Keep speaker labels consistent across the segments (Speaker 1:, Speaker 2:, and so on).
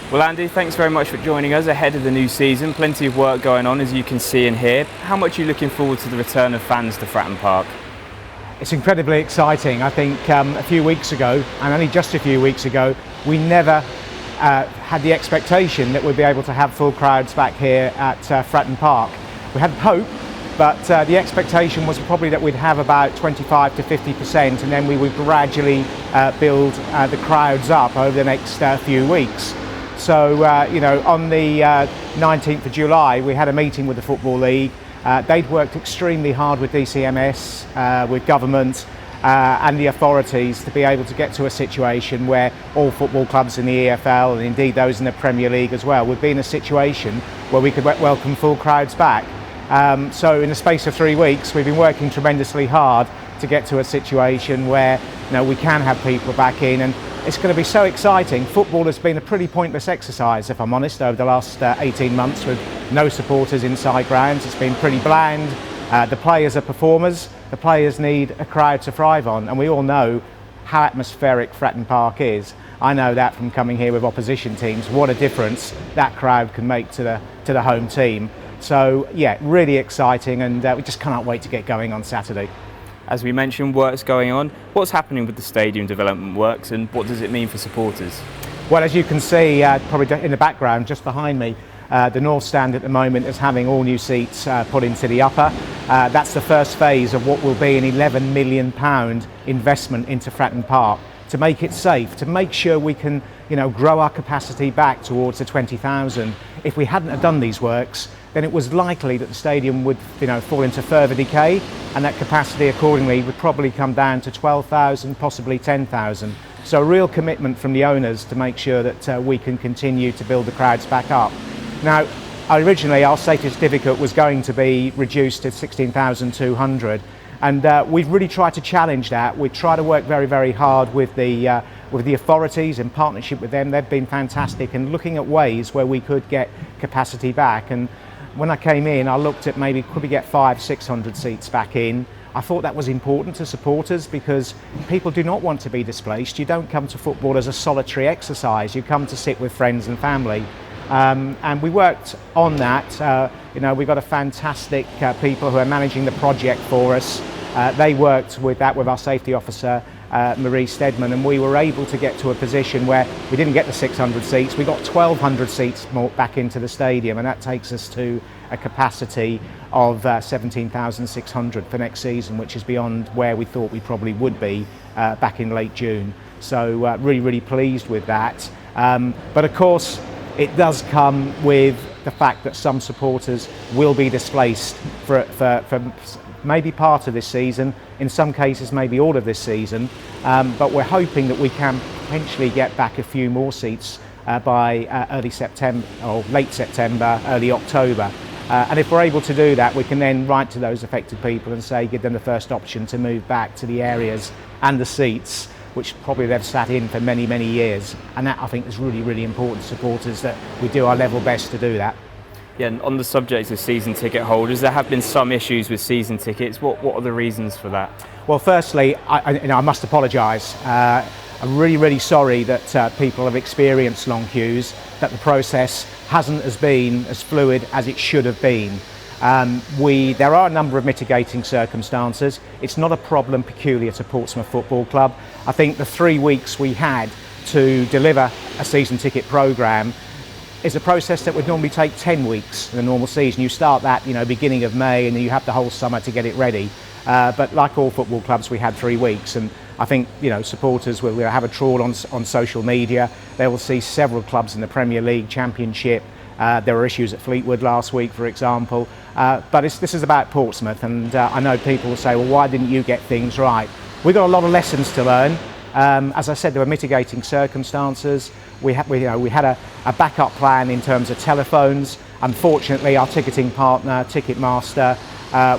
Speaker 1: Well, Andy, thanks very much for joining us ahead of the new season. Plenty of work going on, as you can see and hear. How much are you looking forward to the return of fans to Fratton Park?
Speaker 2: It's incredibly exciting. I think a few weeks ago, and only just a few weeks ago, we never had the expectation that we'd be able to have full crowds back here at Fratton Park. We had hope, but the expectation was probably that we'd have about 25 to 50%, and then we would gradually build the crowds up over the next few weeks. So, on the 19th of July, we had a meeting with the Football League. They'd worked extremely hard with DCMS, with government and the authorities to be able to get to a situation where all football clubs in the EFL, and indeed those in the Premier League as well, would be in a situation where we could welcome full crowds back. So in the space of 3 weeks, we've been working tremendously hard to get to a situation where we can have people back in, and it's going to be so exciting. Football has been a pretty pointless exercise, if I'm honest, over the last 18 months with no supporters inside grounds. It's been pretty bland. The players are performers. The players need a crowd to thrive on, and we all know how atmospheric Fratton Park is. I know that from coming here with opposition teams, what a difference that crowd can make to the home team. So yeah, really exciting, and we just cannot wait to get going on Saturday.
Speaker 1: As we mentioned, work's going on. What's happening with the stadium development works, and what does it mean for supporters?
Speaker 2: Well, as you can see, probably in the background, just behind me, the North Stand at the moment is having all new seats put into the upper. That's the first phase of what will be an £11 million investment into Fratton Park to make it safe, to make sure we can grow our capacity back towards the 20,000. If we hadn't have done these works, then it was likely that the stadium would fall into further decay, and that capacity accordingly would probably come down to 12,000, possibly 10,000. So a real commitment from the owners to make sure that we can continue to build the crowds back up. Now, originally our safety certificate was going to be reduced to 16,200, and we've really tried to challenge that. We try to work very, very hard with the authorities, in partnership with them. They've been fantastic in looking at ways where we could get capacity back. And when I came in, I looked at maybe could we get 500-600 seats back in. I thought that was important to supporters because people do not want to be displaced. You don't come to football as a solitary exercise. You come to sit with friends and family. And we worked on that. We've got a fantastic people who are managing the project for us. They worked with that with our safety officer, Marie Stedman, and we were able to get to a position where we didn't get the 600 seats. We got 1,200 seats more back into the stadium, and that takes us to a capacity of 17,600 for next season, which is beyond where we thought we probably would be back in late June. So really, really pleased with that. But of course, it does come with the fact that some supporters will be displaced for maybe part of this season, in some cases maybe all of this season, but we're hoping that we can potentially get back a few more seats by early September or late September, early October. And if we're able to do that, we can then write to those affected people and say, give them the first option to move back to the areas and the seats which probably they've sat in for many, many years. And that, I think, is really, really important to supporters, that we do our level best to do that.
Speaker 1: Yeah, and on the subject of season ticket holders, there have been some issues with season tickets. What are the reasons for that?
Speaker 2: Well, firstly, I must apologise. I'm really, really sorry that people have experienced long queues, that the process hasn't been as fluid as it should have been. There are a number of mitigating circumstances. It's not a problem peculiar to Portsmouth Football Club. I think the 3 weeks we had to deliver a season ticket programme is a process that would normally take 10 weeks in a normal season. You start that, beginning of May, and then you have the whole summer to get it ready. But like all football clubs, we had 3 weeks, and I think supporters will have a trawl on social media. They will see several clubs in the Premier League, Championship. There were issues at Fleetwood last week, for example. But this is about Portsmouth, and I know people will say, well, why didn't you get things right? We've got a lot of lessons to learn. As I said, there were mitigating circumstances. We had a backup plan in terms of telephones. Unfortunately, our ticketing partner, Ticketmaster,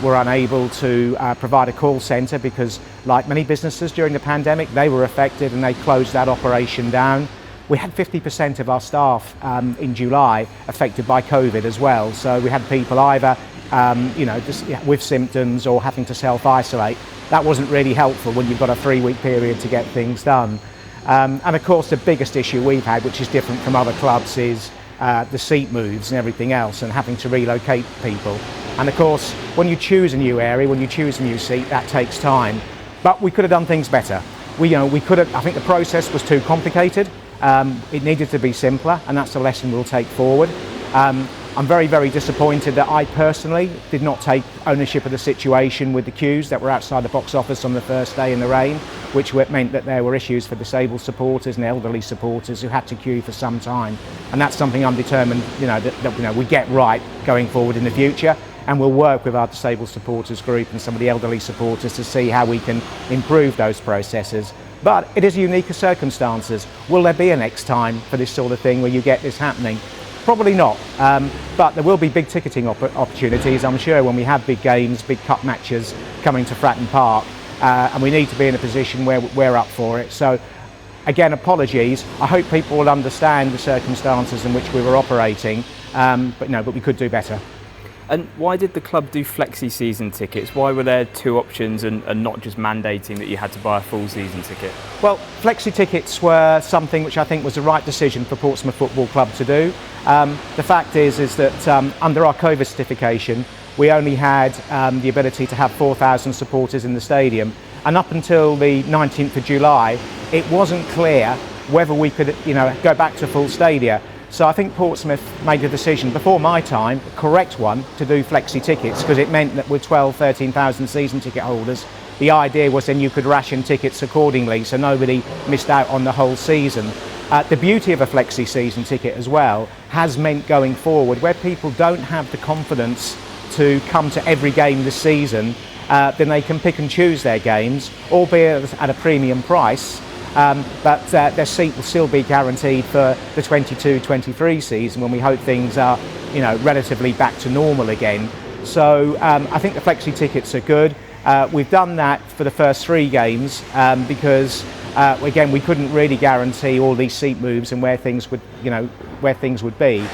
Speaker 2: were unable to provide a call centre because, like many businesses during the pandemic, they were affected and they closed that operation down. We had 50% of our staff in July affected by COVID as well. So we had people either with symptoms or having to self-isolate. That wasn't really helpful when you've got a 3-week period to get things done. And of course the biggest issue we've had, which is different from other clubs, is the seat moves and everything else, and having to relocate people. And of course, when you choose a new area, when you choose a new seat, that takes time. But we could have done things better. We could have. I think the process was too complicated. It needed to be simpler, and that's a lesson we'll take forward. I'm very, very disappointed that I personally did not take ownership of the situation with the queues that were outside the box office on the first day in the rain, which meant that there were issues for disabled supporters and elderly supporters who had to queue for some time. And that's something I'm determined, that we get right going forward in the future. And we'll work with our disabled supporters group and some of the elderly supporters to see how we can improve those processes. But it is unique circumstances. Will there be a next time for this sort of thing where you get this happening? Probably not, but there will be big ticketing opportunities, I'm sure, when we have big games, big cup matches coming to Fratton Park, and we need to be in a position where we're up for it. So again, apologies. I hope people will understand the circumstances in which we were operating, but we could do better.
Speaker 1: And why did the club do flexi season tickets? Why were there two options and not just mandating that you had to buy a full season ticket?
Speaker 2: Well, flexi tickets were something which I think was the right decision for Portsmouth Football Club to do. The fact is that under our COVID certification, we only had the ability to have 4,000 supporters in the stadium. And up until the 19th of July, it wasn't clear whether we could go back to full stadia. So I think Portsmouth made a decision before my time, a correct one, to do flexi tickets, because it meant that with 13,000 season ticket holders, the idea was then you could ration tickets accordingly, so nobody missed out on the whole season. The beauty of a flexi season ticket as well has meant going forward, where people don't have the confidence to come to every game this season, then they can pick and choose their games, albeit at a premium price. But their seat will still be guaranteed for the 22-23 season, when we hope things are, relatively back to normal again. So I think the flexi tickets are good. We've done that for the first 3 games because, again, we couldn't really guarantee all these seat moves and where things would be.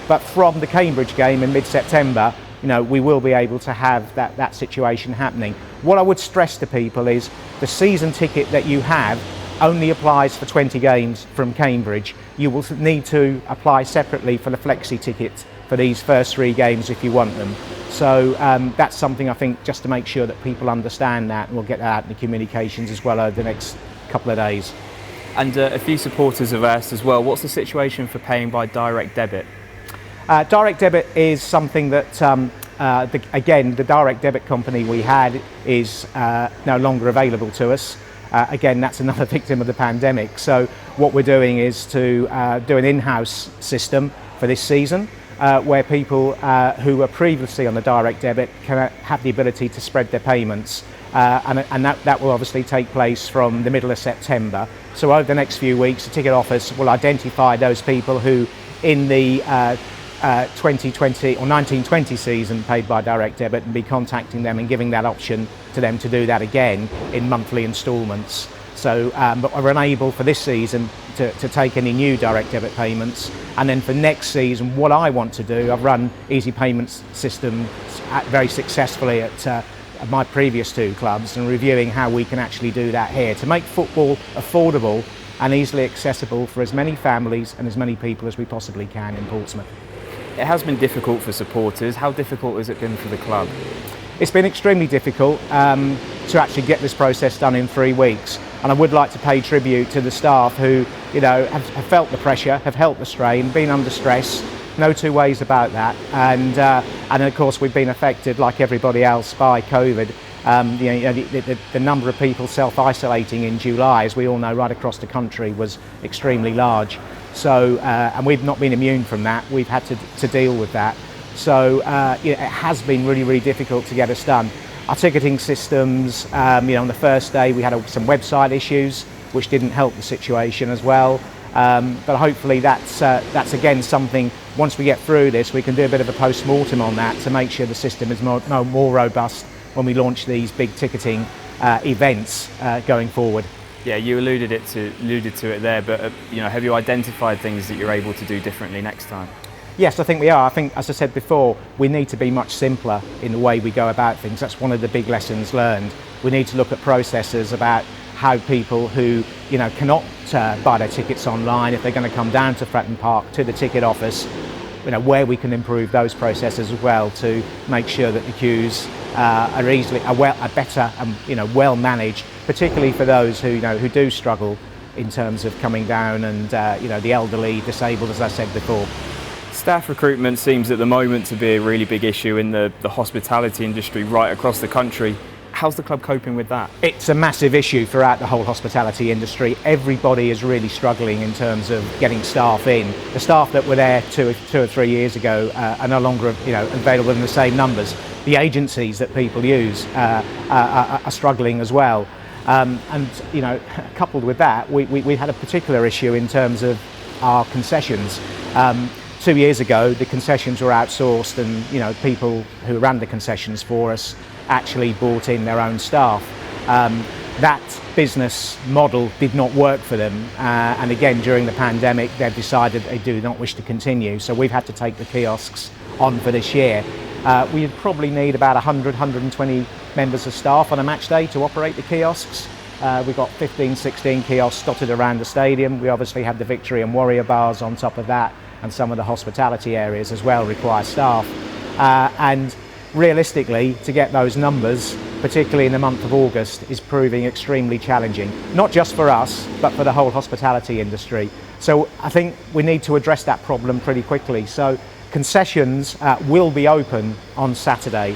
Speaker 2: But from the Cambridge game in mid-September, we will be able to have that situation happening. What I would stress to people is the season ticket that you have only applies for 20 games from Cambridge. You will need to apply separately for the flexi ticket for these first 3 games if you want them. So that's something, I think, just to make sure that people understand that, and we'll get that out in the communications as well over the next couple of days.
Speaker 1: And a few supporters have asked as well, what's the situation for paying by direct debit?
Speaker 2: Direct debit is something that, again, the direct debit company we had is no longer available to us. Again, that's another victim of the pandemic. So what we're doing is to do an in-house system for this season, where people who were previously on the direct debit can have the ability to spread their payments. And that will obviously take place from the middle of September. So over the next few weeks, the ticket office will identify those people who in the 2020 or 1920 season paid by direct debit, and be contacting them and giving that option to them to do that again in monthly instalments. So, but we're unable for this season to take any new direct debit payments. And then for next season, what I want to do, I've run easy payments systems very successfully at my previous 2 clubs, and reviewing how we can actually do that here to make football affordable and easily accessible for as many families and as many people as we possibly can in Portsmouth.
Speaker 1: It has been difficult for supporters. How difficult has it been for the club?
Speaker 2: It's been extremely difficult to actually get this process done in 3 weeks. And I would like to pay tribute to the staff who, have felt the pressure, have felt the strain, been under stress. No 2 ways about that. And of course, we've been affected, like everybody else, by COVID. The number of people self-isolating in July, as we all know, right across the country was extremely large. So, and we've not been immune from that. We've had to deal with that. So, it has been really, really difficult to get us done. Our ticketing systems, on the first day we had some website issues, which didn't help the situation as well. But hopefully that's again something, once we get through this, we can do a bit of a post-mortem on that to make sure the system is more robust when we launch these big ticketing events going forward.
Speaker 1: Yeah, you alluded to it there, but have you identified things that you're able to do differently next time?
Speaker 2: Yes, I think we are. I think, as I said before, we need to be much simpler in the way we go about things. That's one of the big lessons learned. We need to look at processes about how people who cannot buy their tickets online, if they're going to come down to Fratton Park to the ticket office, where we can improve those processes as well to make sure that the queues are better and well managed, particularly for those who do struggle in terms of coming down and the elderly, disabled, as I said before.
Speaker 1: Staff recruitment seems at the moment to be a really big issue in the hospitality industry right across the country. How's the club coping with that? It's
Speaker 2: a massive issue throughout the whole hospitality industry. Everybody is really struggling in terms of getting staff in. The staff that were there two or 3 years ago are no longer available in the same numbers. The agencies that people use are struggling as well. And coupled with that, we had a particular issue in terms of our concessions. 2 years ago, the concessions were outsourced, and people who ran the concessions for us actually brought in their own staff. That business model did not work for them, and again during the pandemic they've decided they do not wish to continue, so we've had to take the kiosks on for this year. We probably need about 120 members of staff on a match day to operate the kiosks. We've got 15-16 kiosks dotted around the stadium. We obviously have the Victory and Warrior bars on top of that, and some of the hospitality areas as well require staff. And realistically, to get those numbers, particularly in the month of August, is proving extremely challenging, not just for us, but for the whole hospitality industry. So I think we need to address that problem pretty quickly. So concessions will be open on Saturday.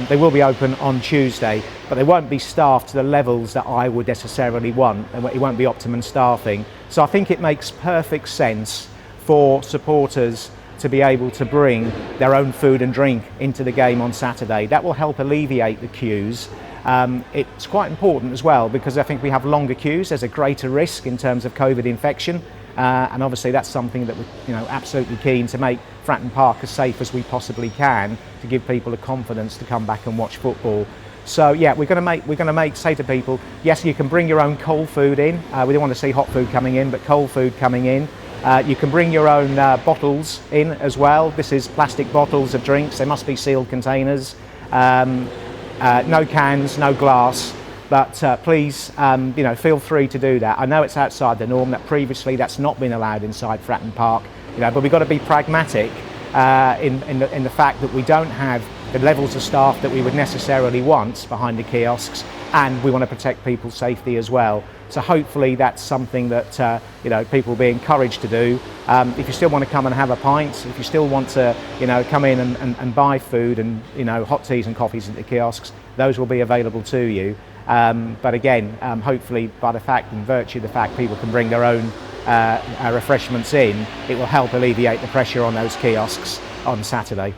Speaker 2: They will be open on Tuesday, but they won't be staffed to the levels that I would necessarily want, and it won't be optimum staffing. So I think it makes perfect sense for supporters to be able to bring their own food and drink into the game on Saturday. That will help alleviate the queues. It's quite important as well, because I think we have longer queues. There's a greater risk in terms of COVID infection, and obviously that's something that we're absolutely keen to make Fratton Park as safe as we possibly can, to give people the confidence to come back and watch football. So yeah, we're going to say to people, yes, you can bring your own cold food in. We don't want to see hot food coming in, but cold food coming in. You can bring your own bottles in as well. This is plastic bottles of drinks. They must be sealed containers. No cans, no glass. But please, feel free to do that. I know it's outside the norm. That previously that's not been allowed inside Fratton Park. But we've got to be pragmatic in the fact that we don't have the levels of staff that we would necessarily want behind the kiosks, and we want to protect people's safety as well. So hopefully that's something that people will be encouraged to do. If you still want to come and have a pint, if you still want to come in and buy food and hot teas and coffees at the kiosks, those will be available to you. But again, hopefully by the fact and virtue of the fact people can bring their own refreshments in, it will help alleviate the pressure on those kiosks on Saturday.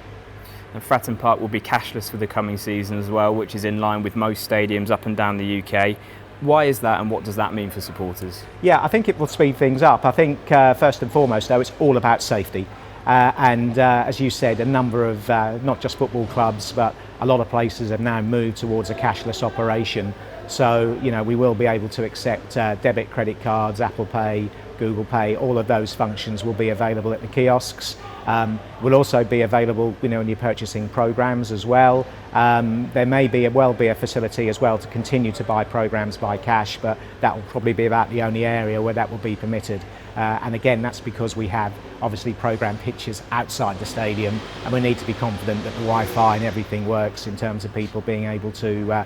Speaker 1: And Fratton Park will be cashless for the coming season as well, which is in line with most stadiums up and down the UK. Why is that, and what does that mean for supporters?
Speaker 2: Yeah, I think it will speed things up. I think first and foremost though, it's all about safety. As you said, a number of not just football clubs, but a lot of places have now moved towards a cashless operation. So we will be able to accept debit, credit cards, Apple Pay, Google Pay. All of those functions will be available at the kiosks. Will also be available when you're purchasing programs as well. There may be a facility as well to continue to buy programs by cash, but that will probably be about the only area where that will be permitted. And again, that's because we have obviously program pitches outside the stadium, and we need to be confident that the Wi-Fi and everything works in terms of people being able to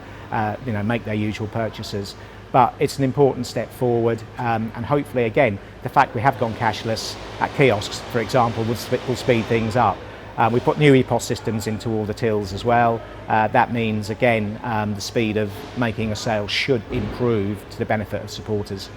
Speaker 2: make their usual purchases. But it's an important step forward, and hopefully again the fact we have gone cashless at kiosks, for example, will speed things up. We put new EPOS systems into all the tills as well. That means again the speed of making a sale should improve to the benefit of supporters.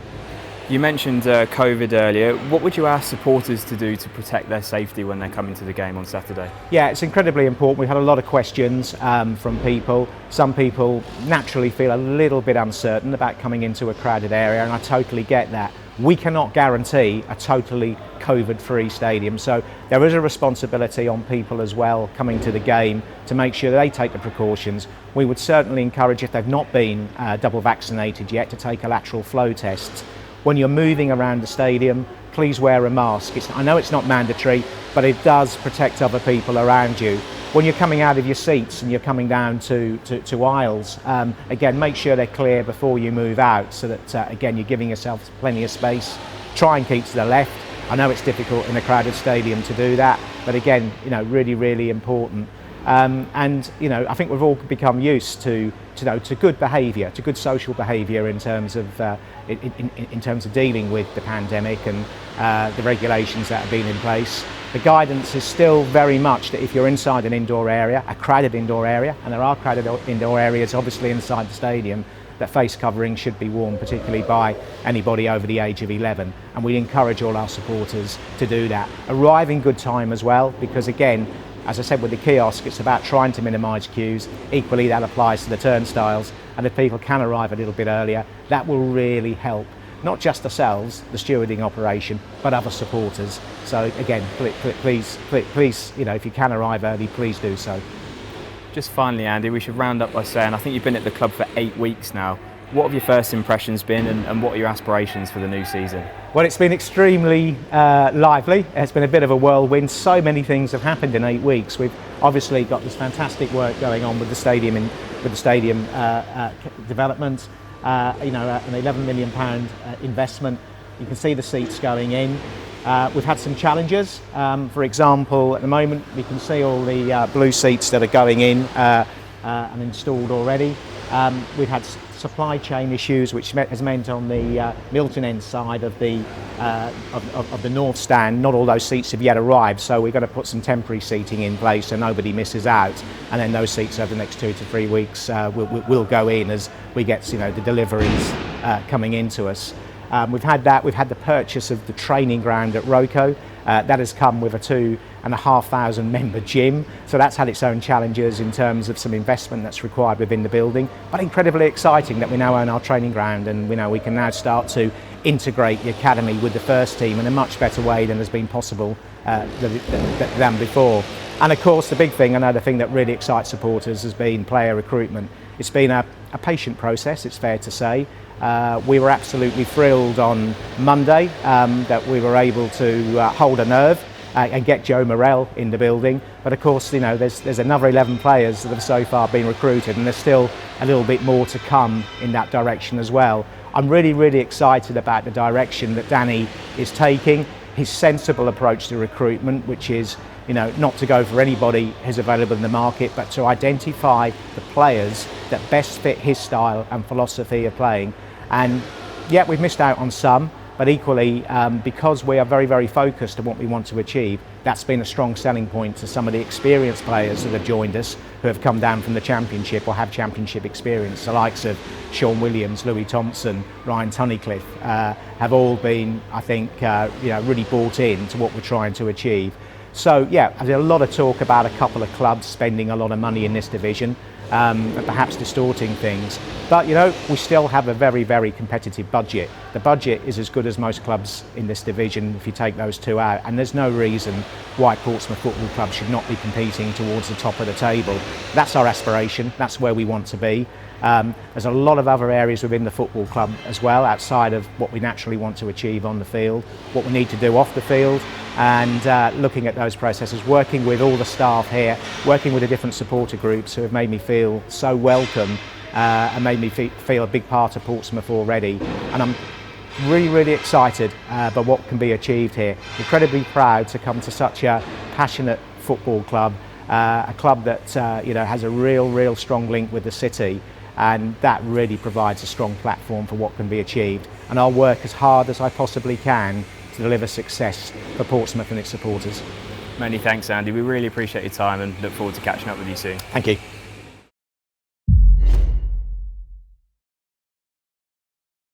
Speaker 1: You mentioned COVID earlier. What would you ask supporters to do to protect their safety when they're coming to the game on Saturday?
Speaker 2: Yeah, it's incredibly important. We've had a lot of questions from people. Some people naturally feel a little bit uncertain about coming into a crowded area, and I totally get that. We cannot guarantee a totally COVID-free stadium, so there is a responsibility on people as well coming to the game to make sure they take the precautions. We would certainly encourage, if they've not been double vaccinated yet, to take a lateral flow test. When you're moving around the stadium, please wear a mask. I know it's not mandatory, but it does protect other people around you. when you're coming out of your seats and you're coming down to aisles, again, make sure they're clear before you move out, so that again, you're giving yourself plenty of space. Try and keep to the left. I know it's difficult in a crowded stadium to do that, but again, really, really important. And I think we've all become used to good behaviour, to good social behaviour in terms of dealing with the pandemic and the regulations that have been in place. The guidance is still very much that if you're inside an indoor area, a crowded indoor area, and there are crowded indoor areas obviously inside the stadium, that face covering should be worn, particularly by anybody over the age of 11. And we encourage all our supporters to do that. Arrive in good time as well, because again, as I said with the kiosk, it's about trying to minimise queues. Equally, that applies to the turnstiles. And if people can arrive a little bit earlier, that will really help, not just ourselves, the stewarding operation, but other supporters. So again, please, if you can arrive early, please do so.
Speaker 1: Just finally, Andy, we should round up by saying, I think you've been at the club for 8 weeks now. What have your first impressions been, and what are your aspirations for the new season?
Speaker 2: Well, it's been extremely lively. It's been a bit of a whirlwind. So many things have happened in 8 weeks. We've obviously got this fantastic work going on with the stadium development. An £11 million investment. You can see the seats going in. We've had some challenges. For example, at the moment we can see all the blue seats that are going in and installed already. We've had supply chain issues, which has meant on the Milton end side of the north stand, not all those seats have yet arrived, so we've got to put some temporary seating in place so nobody misses out, and then those seats over the next 2 to 3 weeks will go in as we get the deliveries coming into us. We've had the purchase of the training ground at Roco. That has come with a 2,500 member gym, so that's had its own challenges in terms of some investment that's required within the building, but incredibly exciting that we now own our training ground, and we can now start to integrate the academy with the first team in a much better way than has been possible than before. And of course the big thing, another thing that really excites supporters, has been player recruitment. It's been a patient process, it's fair to say. We were absolutely thrilled on Monday that we were able to hold a nerve and get Joe Morrell in the building. But of course, there's another 11 players that have so far been recruited, and there's still a little bit more to come in that direction as well. I'm really, really excited about the direction that Danny is taking, his sensible approach to recruitment, which is not to go for anybody who's available in the market, but to identify the players that best fit his style and philosophy of playing. And yeah, we've missed out on some, but equally, because we are very, very focused on what we want to achieve, that's been a strong selling point to some of the experienced players that have joined us, who have come down from the Championship or have Championship experience. The likes of Sean Williams, Louis Thompson, Ryan Tunnicliffe have all been, I think, really bought in to what we're trying to achieve. So yeah, there's a lot of talk about a couple of clubs spending a lot of money in this division, and perhaps distorting things. But we still have a very, very competitive budget. The budget is as good as most clubs in this division if you take those two out, and there's no reason why Portsmouth Football Club should not be competing towards the top of the table. That's our aspiration, that's where we want to be. There's a lot of other areas within the football club as well, outside of what we naturally want to achieve on the field, what we need to do off the field, and looking at those processes, working with all the staff here, working with the different supporter groups who have made me feel so welcome and made me feel a big part of Portsmouth already. And I'm really, really excited by what can be achieved here. Incredibly proud to come to such a passionate football club, a club that has a real strong link with the city, and that really provides a strong platform for what can be achieved. And I'll work as hard as I possibly can to deliver success for Portsmouth and its supporters.
Speaker 1: Many thanks, Andy. We really appreciate your time and look forward to catching up with you soon.
Speaker 2: Thank you.